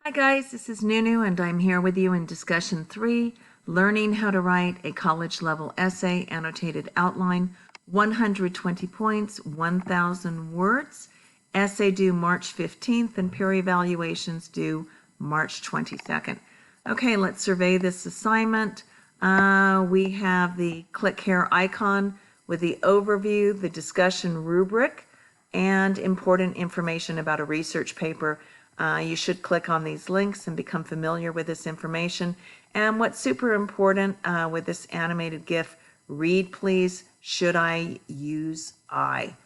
Hi guys, this is Nunu and I'm here with you in discussion 3, learning how to write a college level essay, annotated outline, 120 points, 1,000 words, essay due March 15th and peer evaluations due March 22nd. Okay, let's survey this assignment. We have the click here icon with the overview, the discussion rubric, and important information about a research paper. You should click on these links and become familiar with this information. And what's super important with this animated GIF, read please, should I use I?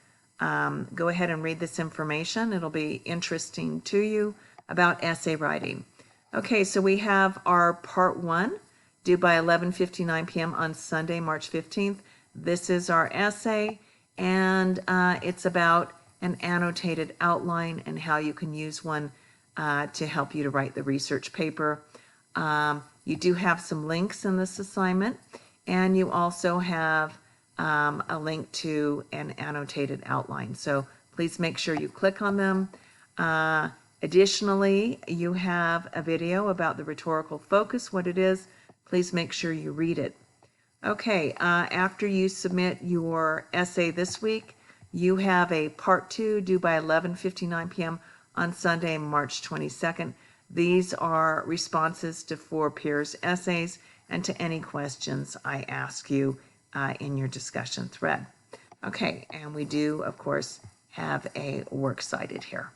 Go ahead and read this information. It'll be interesting to you about essay writing. Okay, so we have our part 1 due by 11:59 p.m. on Sunday, March 15th. This is our essay, and it's about an annotated outline and how you can use one to help you to write the research paper. You do have some links in this assignment, and you also have a link to an annotated outline. So please make sure you click on them. Additionally, you have a video about the rhetorical focus, what it is. Please make sure you read it. Okay, after you submit your essay this week, you have a part 2 due by 11:59 p.m. on Sunday, March 22nd. These are responses to 4 peers' essays and to any questions I ask you in your discussion thread. Okay, and we do, of course, have a works cited here.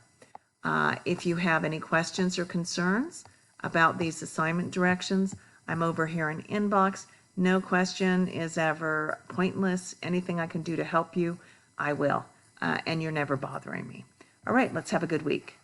If you have any questions or concerns about these assignment directions, I'm over here in inbox. No question is ever pointless. Anything I can do to help you, I will. And you're never bothering me. All right, let's have a good week.